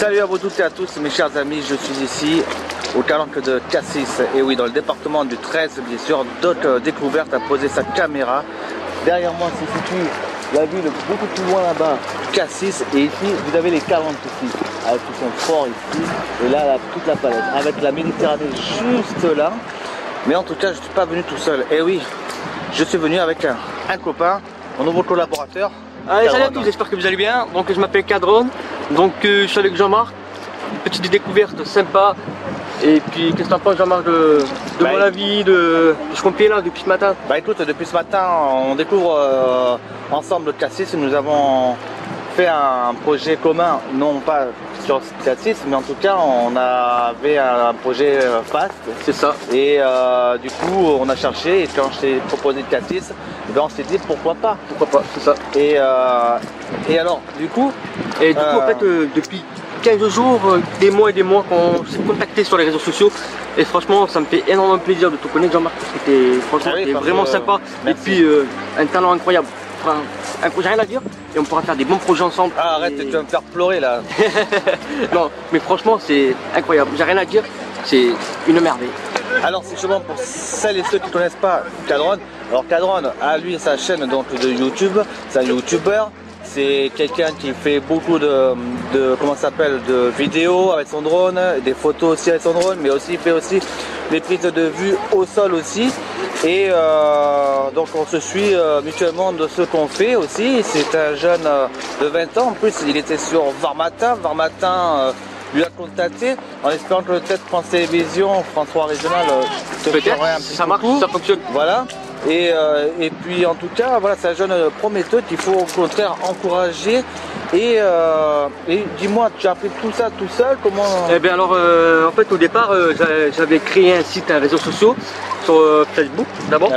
Salut à vous toutes et à tous mes chers amis, je suis ici au calanque de Cassis, et oui dans le département du 13 bien sûr. D'autres Découverte a posé sa caméra. Derrière moi se situe la ville beaucoup plus loin là-bas, Cassis, et ici vous avez les Calanques ici, avec tout son fort ici, et là toute la palette, avec la Méditerranée juste là. Mais en tout cas je ne suis pas venu tout seul, et oui, je suis venu avec un copain, mon nouveau collaborateur. Allez, salut à tous, j'espère que vous allez bien. Donc je m'appelle Cadron, donc je suis avec Jean-Marc. Petite découverte sympa. Et puis qu'est-ce que t'en penses Jean-Marc de mon avis, de ce qu'on fait là depuis ce matin? Bah écoute, depuis ce matin on découvre ensemble Cassis. Nous avons fait un projet commun, non pas sur Cassis, mais en tout cas on avait un projet fast. C'est ça. Et du coup on a cherché, et quand je t'ai proposé Cassis, on s'est dit pourquoi pas. Pourquoi pas, c'est ça. Et alors du coup en fait depuis 15 jours, des mois et des mois qu'on s'est contacté sur les réseaux sociaux, et franchement ça me fait énormément plaisir de te connaître Jean-Marc, parce que t'es vraiment sympa, et puis un talent incroyable. Enfin, j'ai rien à dire, et on pourra faire des bons projets ensemble. Ah arrête, tu vas me faire pleurer là. Non mais franchement c'est incroyable, j'ai rien à dire, c'est une merveille. Alors c'est justement pour celles et ceux qui ne connaissent pas Cadron. Alors Cadron a lui sa chaîne donc de YouTube, c'est un youtubeur. C'est quelqu'un qui fait beaucoup de comment ça s'appelle, de vidéos avec son drone, des photos aussi avec son drone, mais aussi il fait aussi des prises de vue au sol aussi. Et donc on se suit mutuellement de ce qu'on fait aussi. C'est un jeune de 20 ans, en plus il était sur Varmatin. Varmatin lui a contacté en espérant que peut-être France Télévisions, François Régional te ferait un petit ça marche, coucou. ça fonctionne. Voilà. Et puis en tout cas voilà, c'est un jeune prometteur qu'il faut au contraire encourager. Et dis-moi, tu as appris tout ça tout seul, comment? Eh bien alors en fait au départ j'avais créé un site, un réseau social sur Facebook d'abord,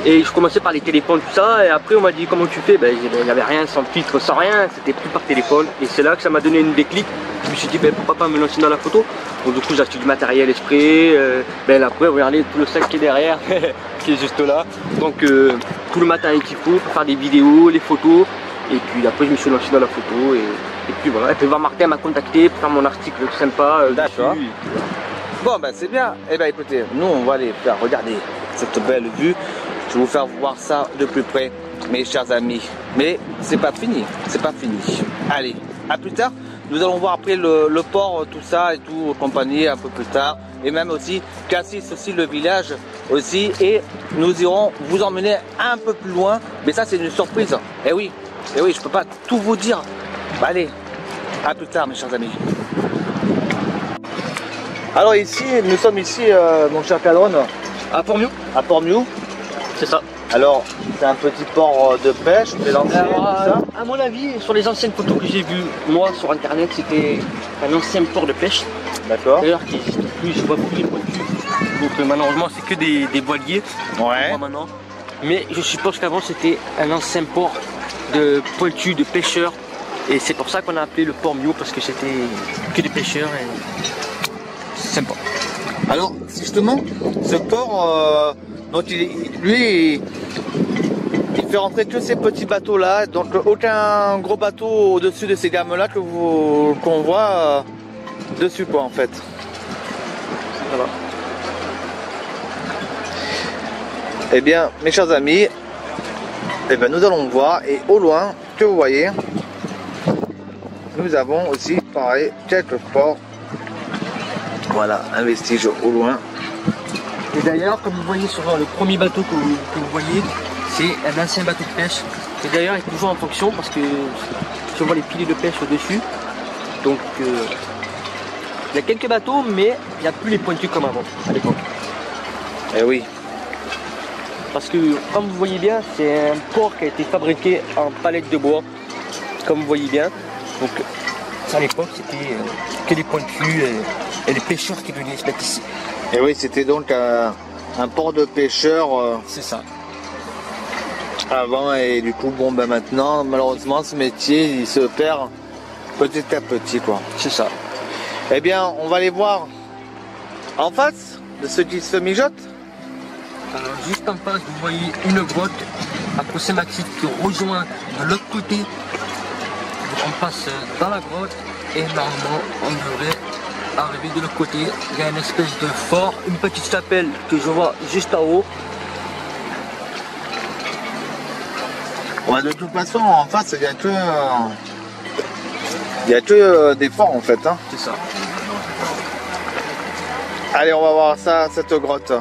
et je commençais par les téléphones tout ça, et après on m'a dit comment tu fais, ben, il n'y avait rien, sans filtre, sans rien, c'était tout par téléphone, et c'est là que ça m'a donné une déclic. Je me suis dit ben, pourquoi pas me lancer dans la photo. Donc du coup j'ai acheté du matériel exprès, ben après regardez tout le sac qui est derrière qui est juste là, donc tout le matériel qu'il faut pour faire des vidéos, les photos, et puis après je me suis lancé dans la photo, et puis voilà, et puis Martin m'a contacté pour faire mon article tout sympa d'accord. Bon ben c'est bien. Et ben écoutez, nous on va aller faire regarder cette belle vue. Je vais vous faire voir ça de plus près mes chers amis. Mais c'est pas fini, c'est pas fini. Allez, à plus tard. Nous allons voir après le port, tout ça et tout, compagnie un peu plus tard. Et même aussi Cassis aussi, le village aussi. Et nous irons vous emmener un peu plus loin. Mais ça c'est une surprise. Et oui, je peux pas tout vous dire. Bah, allez, à plus tard mes chers amis. Alors ici, nous sommes ici, mon cher Cadron, à Port-Miou. À Port-Miou. C'est ça. Alors, c'est un petit port de pêche, mais à mon avis, sur les anciennes photos que j'ai vues, moi, sur internet, c'était un ancien port de pêche. D'accord. D'ailleurs, qui n'existe plus, je vois plus les pointus. Donc malheureusement, c'est que des voiliers. Ouais. Maintenant. Mais je suppose qu'avant, c'était un ancien port de pointus, de pêcheurs. Et c'est pour ça qu'on a appelé le port Miou, parce que c'était que des pêcheurs. Et... sympa. Alors justement, ce port, donc lui, il fait rentrer que ces petits bateaux là, donc aucun gros bateau au-dessus de ces gammes là qu'on voit dessus quoi en fait. Voilà. Eh bien mes chers amis, eh bien, nous allons voir, et au loin que vous voyez, nous avons aussi pareil quelques ports. Voilà, un vestige au loin. Et d'ailleurs, comme vous voyez sur le premier bateau que vous voyez, c'est un ancien bateau de pêche. Et d'ailleurs, il est toujours en fonction parce que je vois les filets de pêche au-dessus. Donc, il y a quelques bateaux, mais il n'y a plus les pointus comme avant, à l'époque. Eh oui. Parce que, comme vous voyez bien, c'est un port qui a été fabriqué en palette de bois, comme vous voyez bien. Donc, à l'époque, c'était que les pointus et les pêcheurs qui venaient se mettre ici. Et oui, c'était donc un port de pêcheurs. C'est ça. Avant, et du coup, bon, ben maintenant, malheureusement, ce métier, il se perd petit à petit, quoi. C'est ça. Eh bien, on va aller voir en face de ceux qui se mijotent. Alors, juste en face, vous voyez une grotte approximative qui rejoint de l'autre côté. Donc, on passe dans la grotte Et normalement, on devrait arriver de l'autre côté. Il y a une espèce de fort, une petite chapelle que je vois juste en haut. Ouais, de toute façon, en face, il n'y a que des forts en fait. Hein. C'est ça. Allez, on va voir ça, cette grotte.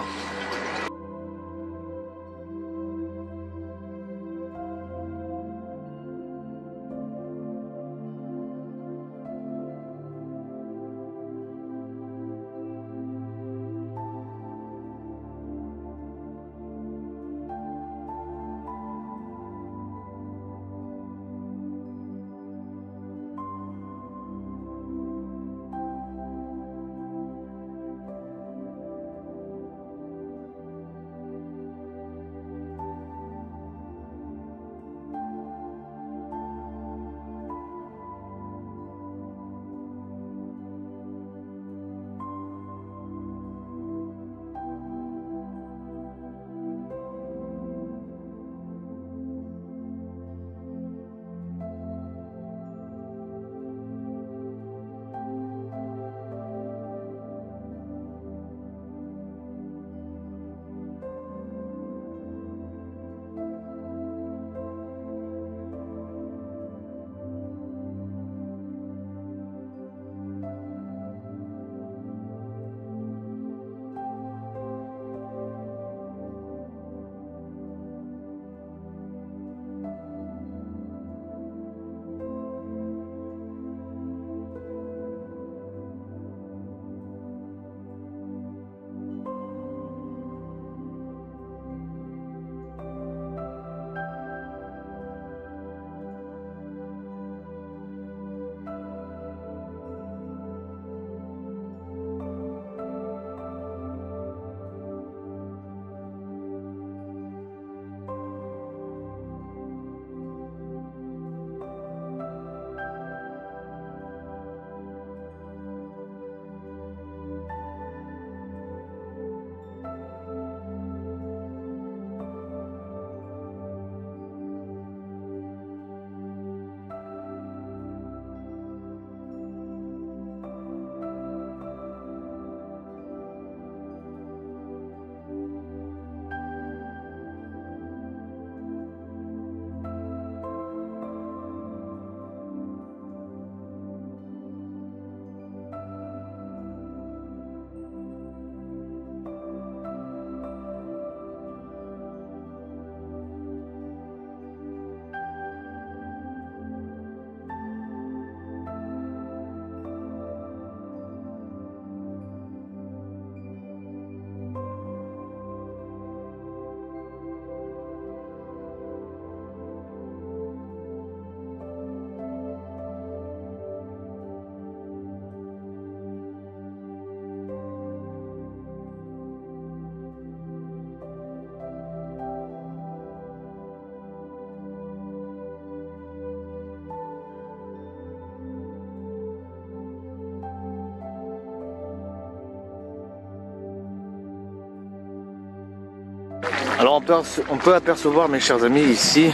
Alors on peut apercevoir, mes chers amis, ici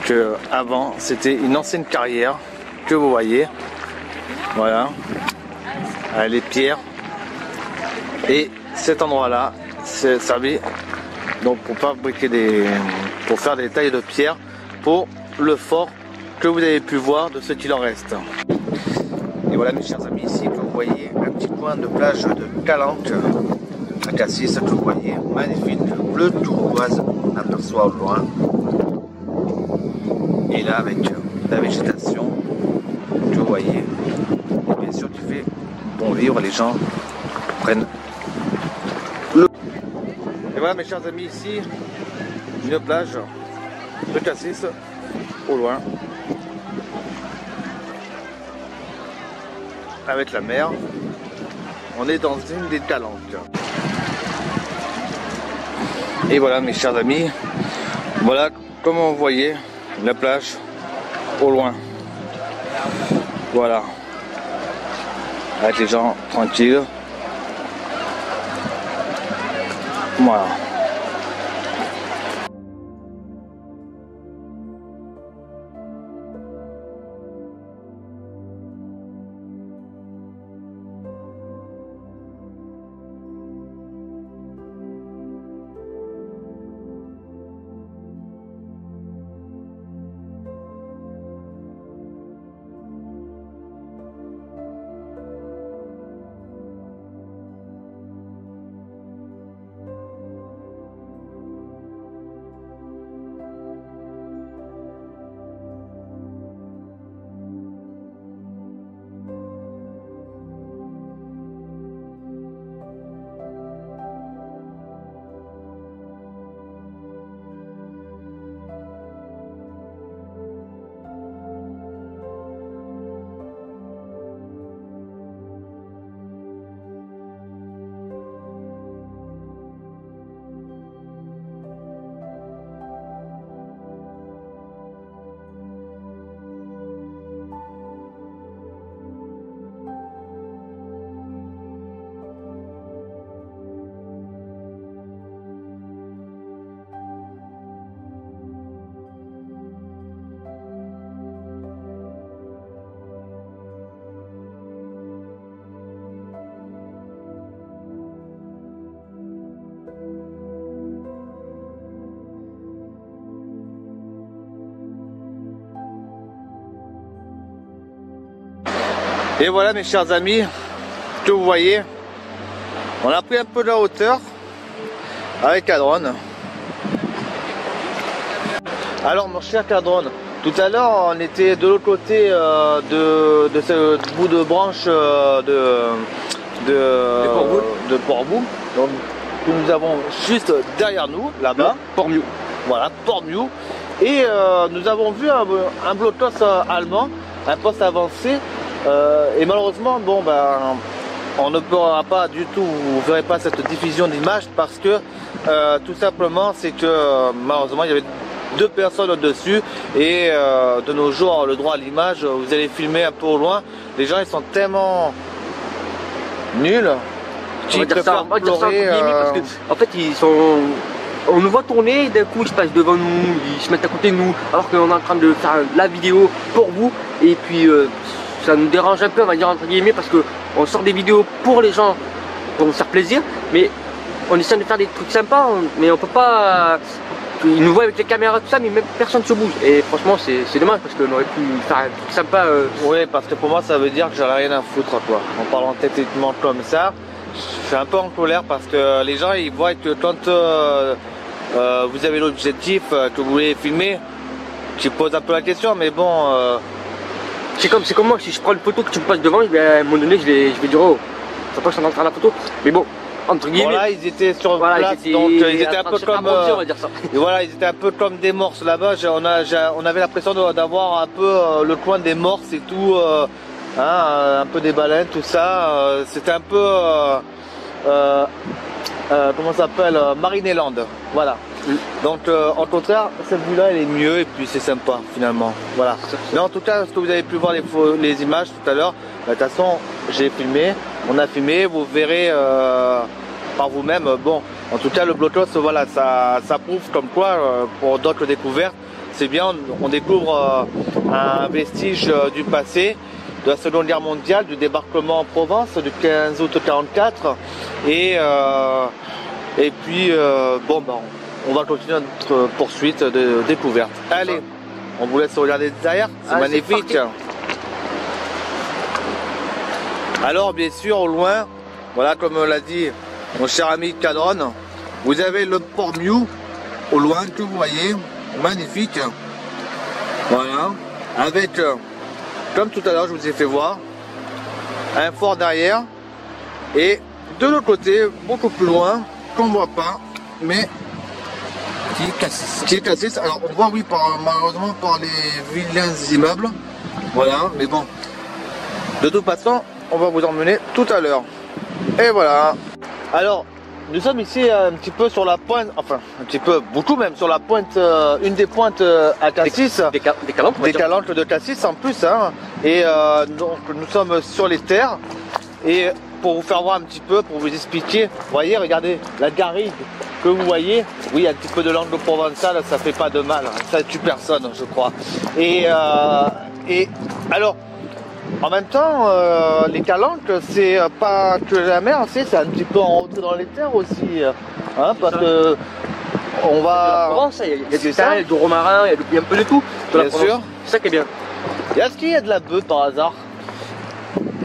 que avant c'était une ancienne carrière que vous voyez. Voilà, les pierres. Et cet endroit-là c'est servi donc pour fabriquer pour faire des tailles de pierre pour le fort que vous avez pu voir de ce qu'il en reste. Et voilà, mes chers amis, ici que vous voyez un petit coin de plage de Calanque à Cassis, que vous voyez magnifique, bleu turquoise, on aperçoit au loin. Et là avec la végétation que vous voyez, et bien sûr qui fait bon vivre, les gens prennent le. Et voilà, mes chers amis, ici une plage de Cassis au loin avec la mer. On est dans une des Calanques. Et voilà, mes chers amis, voilà comment vous voyez la plage au loin. Voilà, avec les gens tranquilles. Voilà. Et voilà mes chers amis, que vous voyez, on a pris un peu de la hauteur avec un drone. Alors mon cher Cadron, tout à l'heure on était de l'autre côté de ce bout de branche de Port-Bou. Donc nous avons juste derrière nous, là-bas, Port-Miou. Voilà, Port-Miou. Et nous avons vu un blocos allemand, un poste avancé. Et malheureusement, bon ben, on ne pourra pas du tout, vous ne verrez pas cette diffusion d'images parce que tout simplement c'est que malheureusement il y avait 2 personnes au-dessus et de nos jours le droit à l'image, vous allez filmer un peu au loin, les gens ils sont tellement nuls qu'ils préfèrent pleurer. Parce que, en fait ils sont... On nous voit tourner, d'un coup ils se passent devant nous, ils se mettent à côté de nous alors qu'on est en train de faire la vidéo pour vous et puis ça nous dérange un peu, on va dire entre guillemets, parce que on sort des vidéos pour les gens, pour nous faire plaisir, mais on essaie de faire des trucs sympas, mais on peut pas... Ils nous voient avec les caméras tout ça, mais même personne ne se bouge. Et franchement c'est dommage parce qu'on aurait pu faire un truc sympa. Oui, parce que pour moi ça veut dire que j'en ai rien à foutre quoi. En parlant techniquement comme ça, je suis un peu en colère parce que les gens ils voient que quand vous avez l'objectif que vous voulez filmer, je pose un peu la question, mais bon... C'est comme moi, si je prends une photo que tu me passes devant, à un moment donné je vais dire oh, faut pas que je suis en train de faire la photo. Mais bon, entre guillemets. Voilà, ils étaient sur place, donc ils étaient un peu comme... on va dire ça. Et voilà, ils étaient un peu comme des morses là-bas. On avait l'impression d'avoir un peu le coin des morses et tout, un peu des baleines, tout ça. C'était un peu... comment ça s'appelle, Marineland, voilà. Donc en contraire cette vue là elle est mieux et puis c'est sympa finalement, voilà. Mais en tout cas ce que vous avez pu voir les images tout à l'heure, de toute façon j'ai filmé, on a filmé, vous verrez par vous-même. Bon, en tout cas le blocos, voilà, ça prouve comme quoi pour d'autres découvertes c'est bien, on découvre un vestige du passé, de la Seconde Guerre mondiale, du débarquement en Provence du 15 août 1944 et puis bon ben on va continuer notre poursuite de découverte. Allez, on vous laisse regarder derrière, c'est magnifique. Alors bien sûr au loin, voilà comme l'a dit mon cher ami Cadron, vous avez le Port-Miou au loin que vous voyez, magnifique. Voilà, avec, comme tout à l'heure je vous ai fait voir, un fort derrière et de l'autre côté, beaucoup plus loin, qu'on ne voit pas, mais qui est cassé. Alors on voit oui malheureusement par les vilains immeubles, voilà, mais bon, de toute façon on va vous emmener tout à l'heure. Et voilà. Alors nous sommes ici un petit peu sur la pointe, enfin un petit peu, beaucoup même sur la pointe, une des pointes à Cassis, des calanques de Cassis en plus, hein. Et donc nous sommes sur les terres et pour vous faire voir un petit peu, pour vous expliquer, vous voyez, regardez la garrigue que vous voyez, oui, un petit peu de langue provençale, ça fait pas de mal, ça tue personne, je crois. Et alors, en même temps, les calanques, c'est pas que la mer, c'est un petit peu en rentrée dans les terres aussi, hein, parce que on va... Il y a du sel, du romarin, il y a un peu de tout. Bien sûr. C'est ça qui est bien. Est-ce qu'il y a de la bœuf par hasard?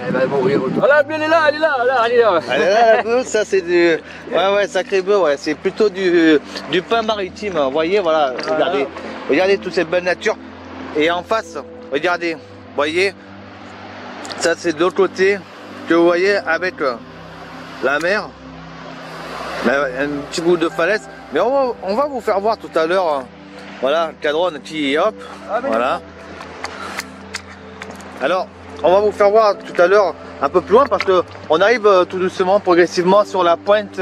Elle va mourir. Ah là, elle est là, elle est là, elle est là. Elle est là la bœuf, ça c'est du... Ouais, sacré bœuf, ouais, c'est plutôt du pain maritime, vous voyez, voilà, regardez toute cette belle nature. Et en face, regardez, vous voyez, ça c'est de l'autre côté, que vous voyez avec la mer, un petit bout de falaise. Mais on va vous faire voir tout à l'heure, voilà, Cadron qui hop, voilà. Alors, on va vous faire voir tout à l'heure un peu plus loin parce que on arrive tout doucement, progressivement sur la pointe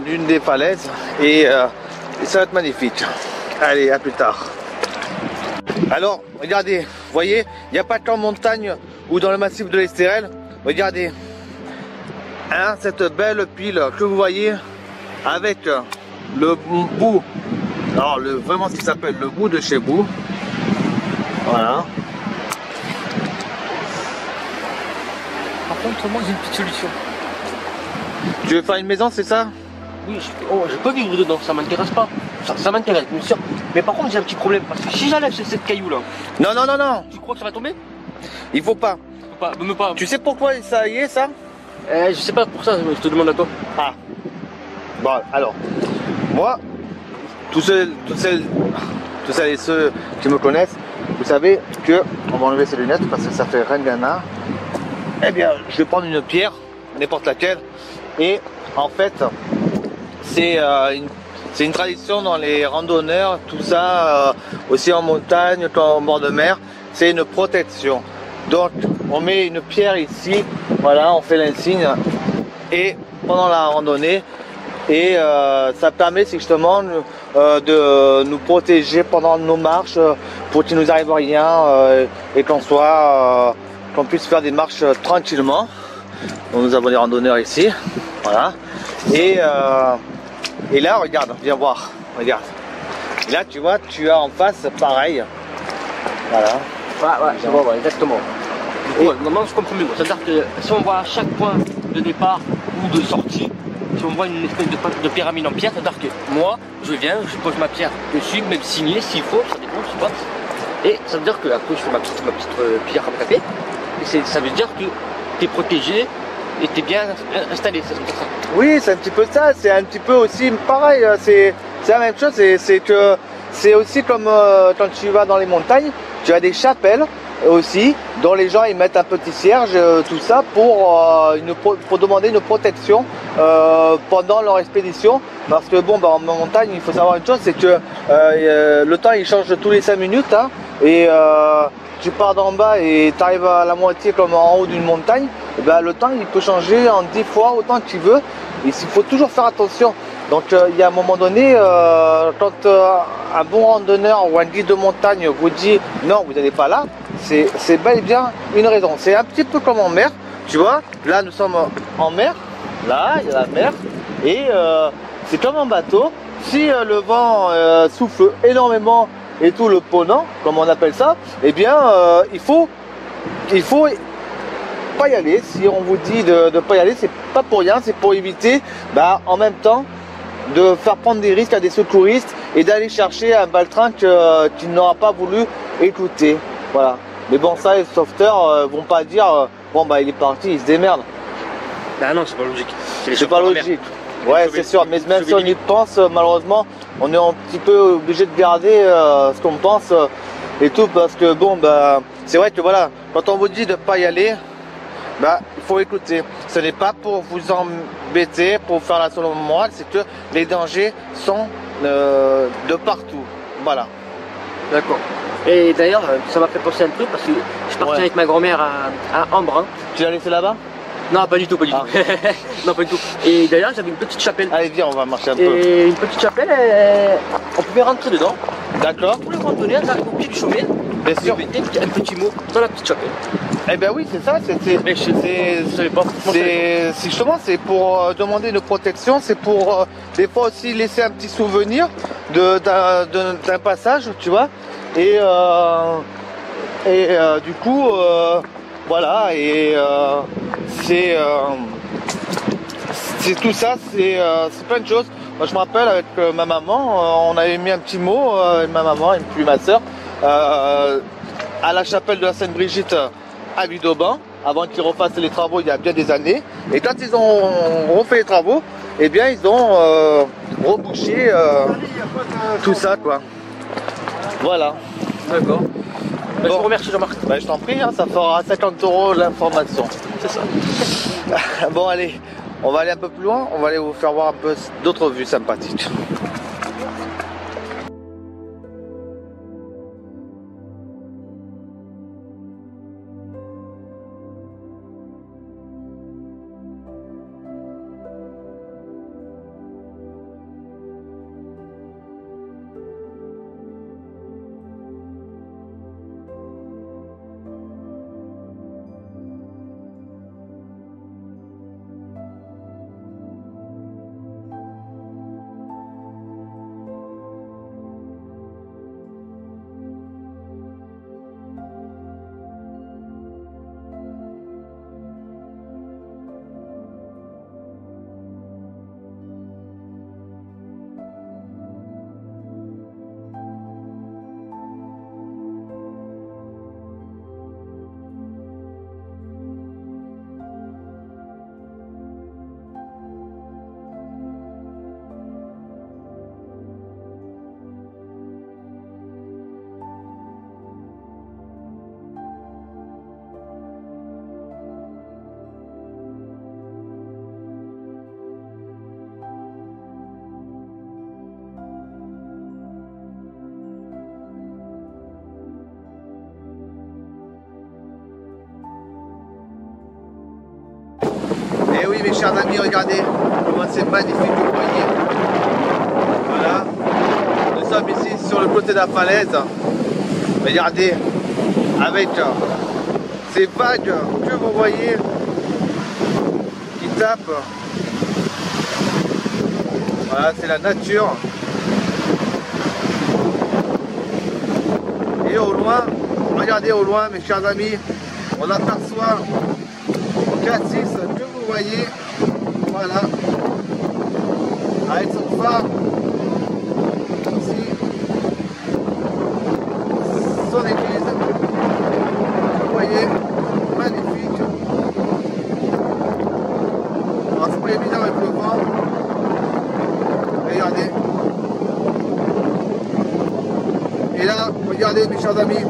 d'une des falaises et ça va être magnifique. Allez, à plus tard. Alors, regardez, vous voyez, il n'y a pas qu'en montagne ou dans le massif de l'Estérel. Regardez, hein, cette belle pile que vous voyez avec le bout, alors vraiment ce qui s'appelle le bout de chez vous. Voilà. Par contre, moi j'ai une petite solution. Tu veux faire une maison, c'est ça? Oui, je peux vivre dedans, ça m'intéresse pas. Ça m'intéresse, bien sûr. Mais par contre, j'ai un petit problème parce que si j'enlève cette caillou là. Non. Tu crois que ça va tomber? Il faut pas. Même pas. Tu sais pourquoi ça y est ça? Je sais pas pour ça, je te demande à toi. Ah. Bon, alors, moi, tous celles et ceux qui me connaissent, vous savez que, on va enlever ses lunettes parce que ça fait ringana. Eh bien, je vais prendre une pierre, n'importe laquelle, et en fait, c'est une tradition dans les randonneurs, tout ça, aussi en montagne, en bord de mer, c'est une protection. Donc, on met une pierre ici, voilà, on fait l'insigne, et pendant la randonnée, et ça permet justement de nous protéger pendant nos marches pour qu'il nous arrive rien et qu'on puisse faire des marches tranquillement. Donc nous avons des randonneurs ici, voilà. Et là regarde, viens voir, regarde. Et là tu vois, tu as en face pareil, voilà. Ouais, je vois, exactement. Du coup, normalement je comprends mieux. C'est-à-dire que si on voit à chaque point de départ ou de sortie, si on voit une espèce de pyramide en pierre, c'est-à-dire que moi, je viens, je pose ma pierre dessus, même signer s'il faut, ça dépend, je sais pas. Et ça veut dire que après je fais ma petite pierre comme café. Et ça veut dire que tu es protégé et tu es bien installé, c'est ça. Oui, c'est un petit peu ça, c'est un petit peu aussi pareil, c'est la même chose, c'est que c'est aussi comme quand tu vas dans les montagnes, tu as des chapelles aussi, dont les gens ils mettent un petit cierge, tout ça pour demander une protection pendant leur expédition. Parce que bon, en montagne, il faut savoir une chose, c'est que le temps il change tous les 5 minutes, hein, et tu pars d'en bas et tu arrives à la moitié comme en haut d'une montagne, et ben, le temps il peut changer en 10 fois autant que tu veux. Et il faut toujours faire attention. Donc il y a un moment donné, quand un bon randonneur ou un guide de montagne vous dit non, vous n'allez pas là, c'est bel et bien une raison. C'est un petit peu comme en mer, tu vois. Là nous sommes en mer, là il y a la mer, et c'est comme un bateau. Si le vent souffle énormément et tout le ponant, comme on appelle ça, eh bien il faut pas y aller. Si on vous dit de ne pas y aller, c'est pas pour rien, c'est pour éviter en même temps de faire prendre des risques à des secouristes et d'aller chercher un baltringue qu'il n'aura pas voulu écouter. Voilà. Mais bon, ça, les sauveteurs vont pas dire bon bah il est parti, il se démerde. Bah non, c'est pas logique. C'est pas logique. Ouais, c'est sûr. Mais même si on y pense, malheureusement, on est un petit peu obligé de garder ce qu'on pense et tout, parce que bon c'est vrai que voilà, quand on vous dit de pas y aller, il faut écouter. Ce n'est pas pour vous embêter, pour faire la leçon morale, c'est que les dangers sont de partout. Voilà. D'accord. Et d'ailleurs, ça m'a fait penser à un truc parce que je suis parti avec ma grand-mère à Embrun. Tu l'as laissé là-bas? Non, pas du tout, pas du tout. Non, pas du tout. Et d'ailleurs, j'avais une petite chapelle. Allez, viens, on va marcher un peu. Et une petite chapelle, on pouvait rentrer dedans. D'accord. Pour les randonneurs, j'arrive au pied du sommet. Bien sûr. Un petit mot dans la petite chapelle. Eh ben oui, c'est ça. Mais je savais pas. Justement, c'est pour demander une protection, c'est pour des fois aussi laisser un petit souvenir d'un passage, tu vois. Et du coup, voilà. Et c'est tout ça, c'est plein de choses. Moi, je me rappelle avec ma maman, on avait mis un petit mot, ma maman et puis ma soeur, à la chapelle de la Sainte-Brigitte à Ludauban, avant qu'ils refassent les travaux il y a bien des années. Et quand ils ont refait les travaux, eh bien ils ont rebouché tout ça, quoi. Voilà. D'accord. Bon. Je vous remercie, Jean-Marc. Je t'en prie, hein, ça fera 50 € l'information. C'est ça. Bon, allez, on va aller un peu plus loin, on va aller vous faire voir un peu d'autres vues sympathiques. oui mes chers amis, regardez comment c'est magnifique, vous voyez. Voilà. Nous sommes ici sur le côté de la falaise. Regardez, avec ces vagues que vous voyez qui tapent. Voilà, c'est la nature. Et au loin, regardez au loin mes chers amis, on aperçoit Cassis que vous voyez, voilà, avec son phare, ici, son église, vous voyez, magnifique. Alors c'est pas évident avec le vent, regardez. Et là, regardez mes chers amis,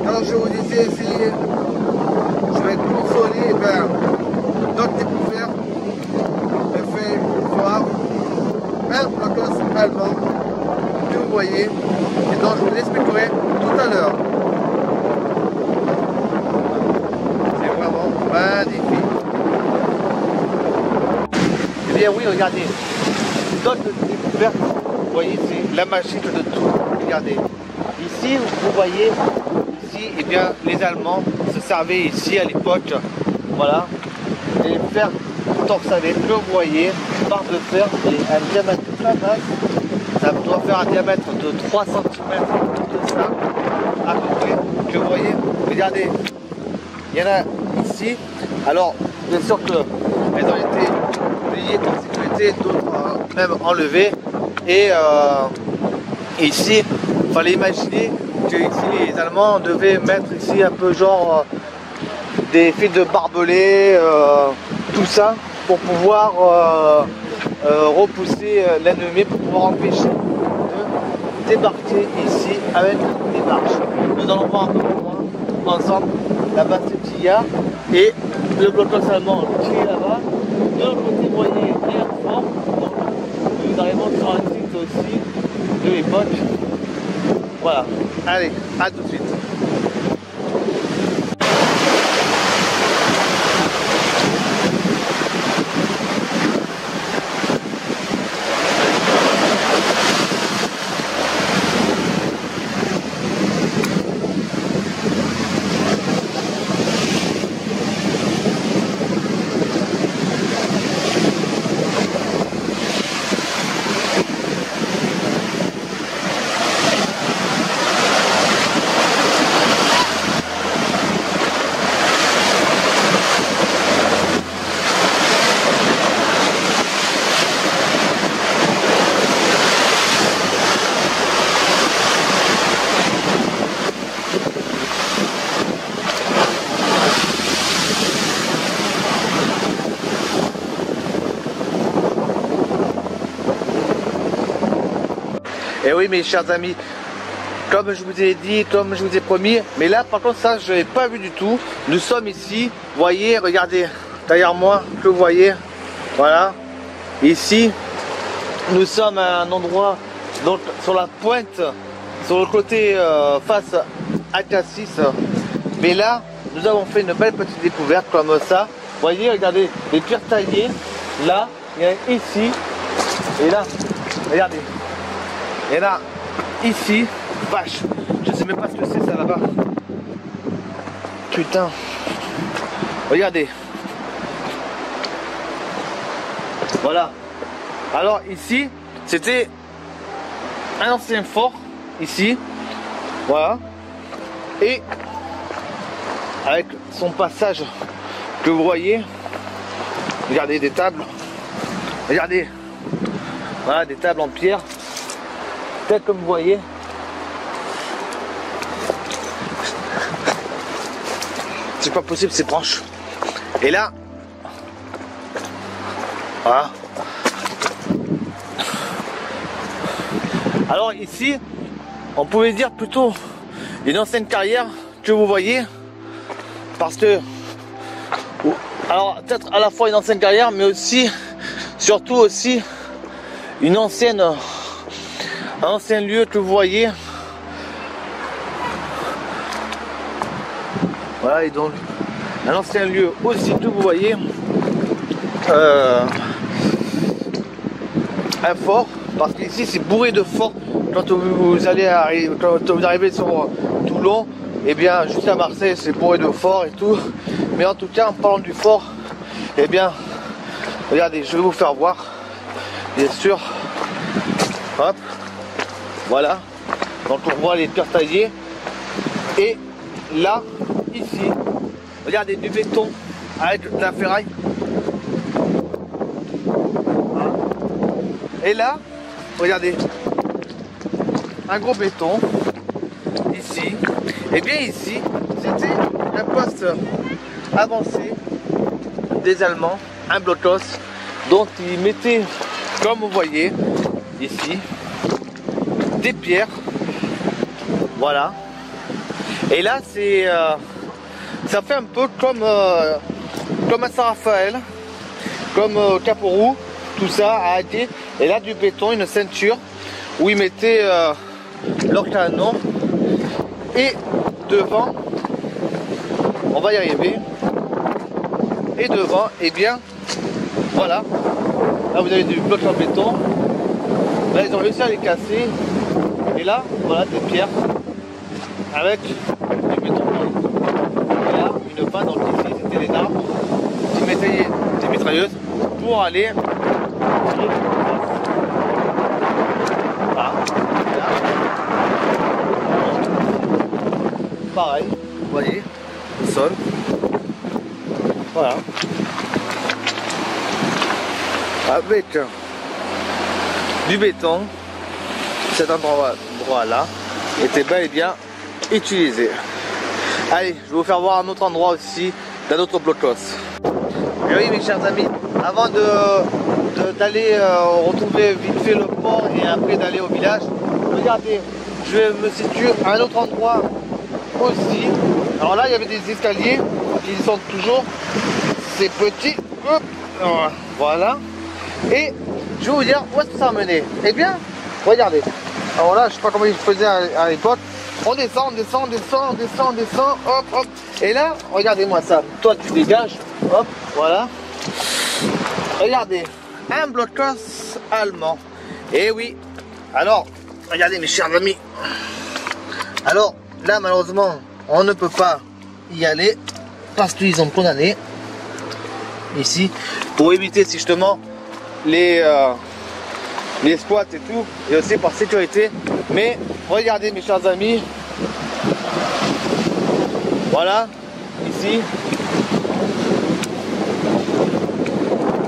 quand je vous disais ici, je vais être consolé vers notre découverte, le fait voir un blocos allemand que vous voyez et dont je vous l'expliquerai tout à l'heure. C'est vraiment magnifique. Eh bien oui, regardez, notre découverte, vous voyez, c'est la magie de tout. Regardez, ici vous voyez, ici, eh bien, les Allemands se servaient ici à l'époque, voilà, des fers torsadés que vous voyez, barre de fer et un diamètre très basse, ça doit faire un diamètre de 3 cm de ça, à peu près, que vous voyez. Regardez, il y en a ici, alors bien sûr qu'elles ont été pliées par sécurité, d'autres même enlevées, et ici, il fallait imaginer que ici les Allemands devaient mettre ici un peu genre des fils de barbelés, tout ça pour pouvoir repousser l'ennemi, pour pouvoir empêcher de débarquer ici avec des marches. Nous allons voir un peu plus loin ensemble la Bastille et le blocos allemand qui est là-bas. De l'autre côté, vous voyez l'air fort, donc nous arrivons sur un site aussi de l'époque. Voilà, allez, à tout de suite. Et oui mes chers amis, comme je vous ai dit, comme je vous ai promis, mais là par contre ça je n'ai pas vu du tout. Nous sommes ici, vous voyez, regardez derrière moi, que vous voyez, voilà, ici nous sommes à un endroit donc sur la pointe, sur le côté face à Cassis, mais là nous avons fait une belle petite découverte comme ça. Vous voyez, regardez les pierres taillées, là, il y a ici, et là, regardez. Et là, ici, vache, je sais même pas ce que c'est ça là-bas. Putain. Regardez. Voilà. Alors ici, c'était un ancien fort, ici. Voilà. Et avec son passage que vous voyez, regardez des tables. Regardez. Voilà, des tables en pierre. Peut-être comme vous voyez. C'est pas possible, c'est branche. Et là, voilà. Alors ici, on pouvait dire plutôt une ancienne carrière que vous voyez, parce que, alors peut-être à la fois une ancienne carrière, mais aussi, surtout aussi, une ancienne, un ancien lieu que vous voyez. Voilà, et donc un ancien lieu aussi que vous voyez, un fort, parce qu'ici c'est bourré de forts. Quand vous arrivez sur Toulon, et bien juste à Marseille c'est bourré de forts et tout. Mais en tout cas, en parlant du fort, et bien regardez, je vais vous faire voir, bien sûr. Hop, voilà. Donc on voit les pierres taillées. Et là, ici, regardez, du béton avec de la ferraille. Et là, regardez, un gros béton, ici. Et bien ici, c'était un poste avancé des Allemands, un blocos, dont ils mettaient, comme vous voyez, ici, des pierres. Voilà. Et là, c'est, ça fait un peu comme à Saint-Raphaël, comme Cap-Roux, tout ça a été. Et là, du béton, une ceinture où ils mettaient leur canon. Et devant, on va y arriver. Et devant, et bien, voilà. Là, vous avez du bloc en béton. Là, ils ont réussi à les casser. Et là, voilà des pierres avec du béton. Et là, une panne, donc ici, c'était les arbres qui mettaient des mitrailleuses pour aller. Voilà. Pareil, vous voyez, le sol. Voilà. Avec du béton, cet endroit-là était bel et bien utilisé. Allez, je vais vous faire voir un autre endroit aussi, d'un autre blocos. Et oui, mes chers amis, avant d'aller retrouver vite fait le port et après d'aller au village, regardez, je me situe à un autre endroit aussi. Alors là, il y avait des escaliers qui sont toujours ces petits. Hop, voilà. Et je vais vous dire où est-ce que ça a mené. Eh bien, regardez. Alors là, je sais pas comment ils faisaient à l'époque. On descend, on descend, on descend, on descend, on descend, hop, hop. Et là, regardez-moi ça. Toi, tu dégages. Hop, voilà. Regardez, un blocos allemand. Et oui. Alors, regardez mes chers amis. Alors, là, malheureusement, on ne peut pas y aller parce qu'ils ont condamné ici pour éviter justement les squats et tout, et aussi par sécurité. Mais regardez mes chers amis, voilà ici,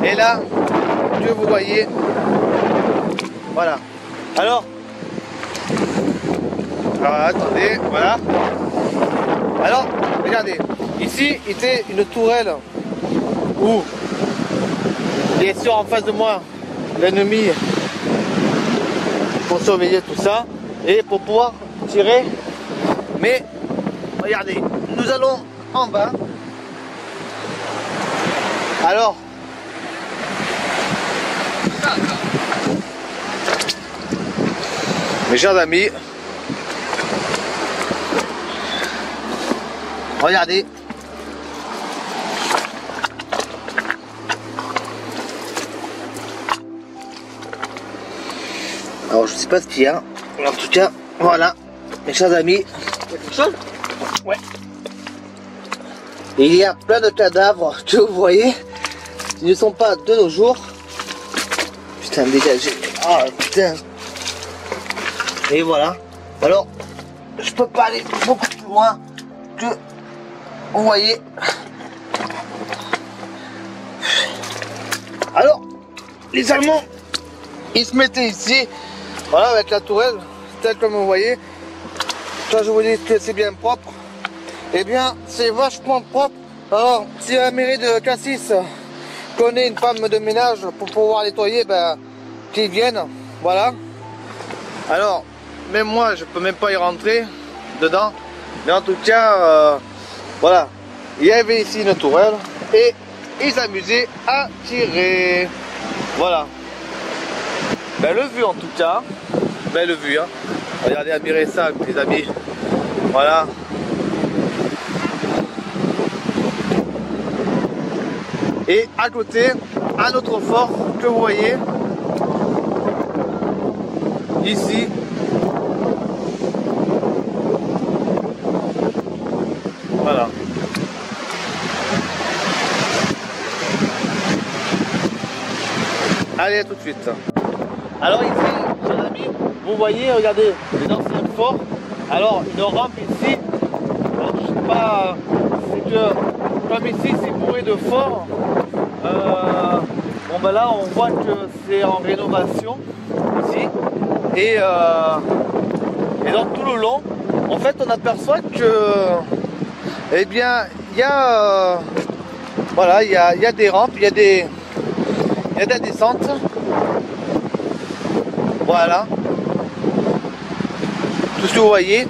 et là que vous voyez, voilà. Alors attendez, voilà. Alors regardez, ici était une tourelle où bien sûr en face de moi l'ennemi pour surveiller tout ça et pour pouvoir tirer. Mais regardez, nous allons en bas. Alors mes chers amis, regardez. Alors je sais pas ce qu'il y a. En tout cas, voilà, mes chers amis. Il y a quelque chose? Ouais. Il y a plein de cadavres que vous voyez. Ils ne sont pas de nos jours. Putain, dégagez. Ah putain. Et voilà. Alors, je peux pas aller beaucoup plus loin que vous voyez. Alors, les Allemands, ils se mettaient ici. Voilà, avec la tourelle, telle comme vous voyez. Quand je vous dis que c'est bien propre, eh bien, c'est vachement propre. Alors, si la mairie de Cassis connaît une femme de ménage pour pouvoir nettoyer, ben, qu'ils viennent, voilà. Alors, même moi, je peux même pas y rentrer dedans. Mais en tout cas, voilà. Il y avait ici une tourelle et ils s'amusaient à tirer. Voilà. Belle vue en tout cas. Belle vue, hein. Regardez, admirez ça, les amis. Voilà. Et à côté, un autre fort que vous voyez ici. Voilà. Allez, à tout de suite. Alors ici, chers amis, vous voyez, regardez, les anciens forts. Alors, une rampe ici, alors, je sais pas, c'est que, comme ici, c'est bourré de forts, bon ben là, on voit que c'est en rénovation, ici, et dans tout le long, en fait, on aperçoit que, eh bien, il y a, voilà, il y a des rampes, il y a de la descente. Voilà. Tout ce que vous voyez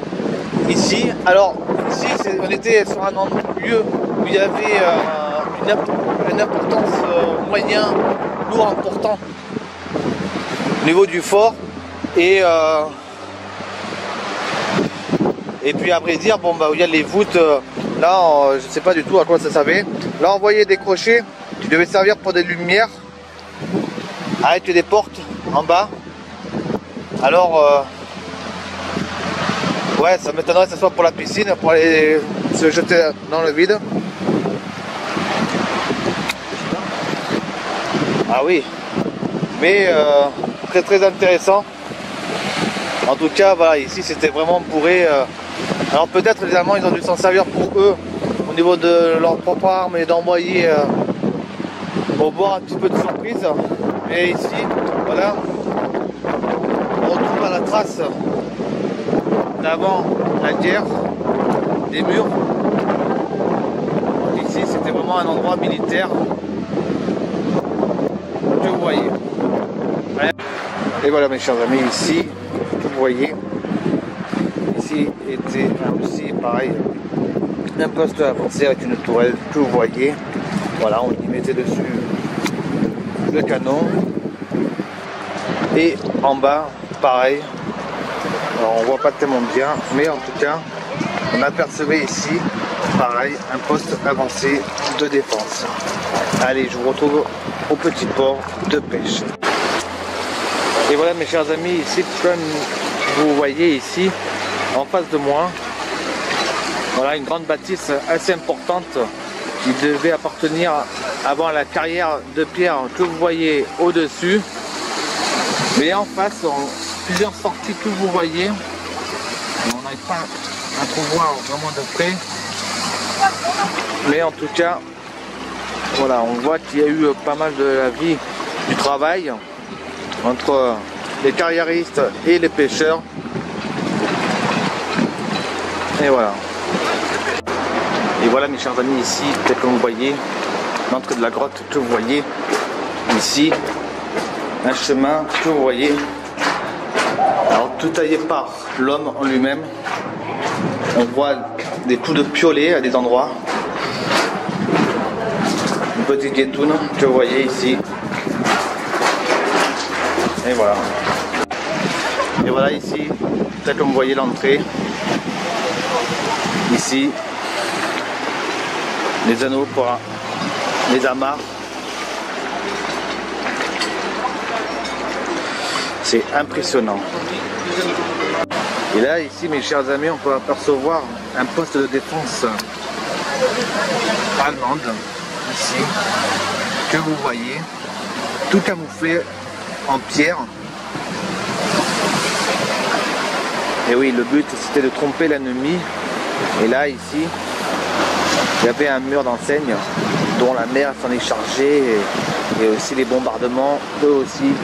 ici. Alors, ici, on était sur un lieu où il y avait une importance moyen, lourd, important au niveau du fort. Et puis, à vrai dire, bon, bah, où il y a les voûtes, là, je ne sais pas du tout à quoi ça servait. Là, on voyait des crochets qui devaient servir pour des lumières, avec des portes en bas. Alors, ouais, ça m'étonnerait que ce soit pour la piscine, pour aller se jeter dans le vide. Ah oui, mais très très intéressant. En tout cas, voilà, ici c'était vraiment bourré. Alors peut-être les Allemands, ils ont dû s'en servir pour eux, au niveau de leur propre arme, et d'envoyer au bord un petit peu de surprise. Et ici, voilà, on retrouve à la trace d'avant la guerre, des murs. Donc ici, c'était vraiment un endroit militaire que vous voyez. Et voilà mes chers amis, ici, vous voyez, ici était aussi pareil, un poste avancé avec une tourelle que vous voyez. Voilà, on y mettait dessus le canon. Et en bas, pareil. Alors on voit pas tellement bien, mais en tout cas, on apercevait ici, pareil, un poste avancé de défense. Allez, je vous retrouve au petit port de pêche. Et voilà mes chers amis, ici, comme vous voyez ici, en face de moi, voilà une grande bâtisse assez importante qui devait appartenir avant à la carrière de pierre que vous voyez au-dessus. Mais en face, plusieurs sorties que vous voyez. On n'arrive pas à trop voir vraiment de près. Mais en tout cas, voilà, on voit qu'il y a eu pas mal de la vie du travail entre les carriéristes et les pêcheurs. Et voilà. Et voilà mes chers amis, ici, peut-être que vous voyez, l'entrée de la grotte que vous voyez ici. Un chemin que vous voyez. Alors tout taillé par l'homme en lui-même. On voit des coups de piolet à des endroits. Une petite guétoune que vous voyez ici. Et voilà. Et voilà ici, peut-être comme vous voyez l'entrée. Ici, les anneaux pour les amarres. C'est impressionnant. Et là, ici, mes chers amis, on peut apercevoir un poste de défense allemande, ici, que vous voyez, tout camouflé en pierre. Et oui, le but, c'était de tromper l'ennemi. Et là, ici, il y avait un mur d'enseigne dont la mer s'en est chargée et aussi les bombardements, eux aussi.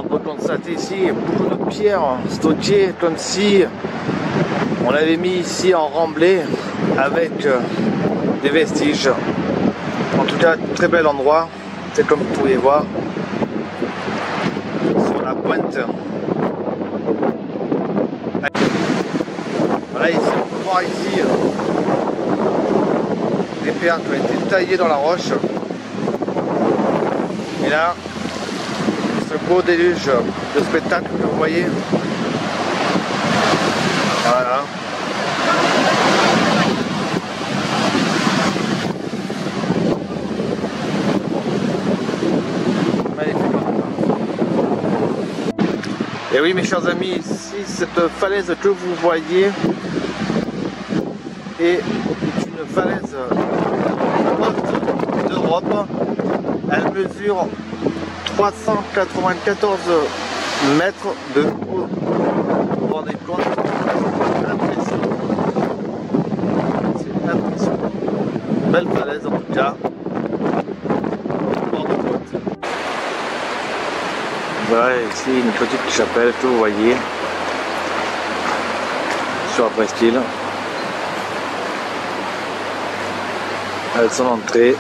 on peut constater ici beaucoup de pierres stockées comme si on l'avait mis ici en remblai avec des vestiges. En tout cas, très bel endroit, c'est comme vous pouvez voir sur la pointe. Voilà, ici on peut voir ici des pierres qui ont été taillées dans la roche. Et là, ce beau déluge de spectacle que vous voyez. Voilà. Magnifique. Et oui mes chers amis, ici cette falaise que vous voyez est une falaise haute d'Europe. Elle mesure 394 mètres de haut. Vous vous rendez compte? C'est impressionnant. Belle falaise en tout cas. Bord de côte. Voilà ici une petite chapelle que vous voyez sur la presqu'île. À son entrée.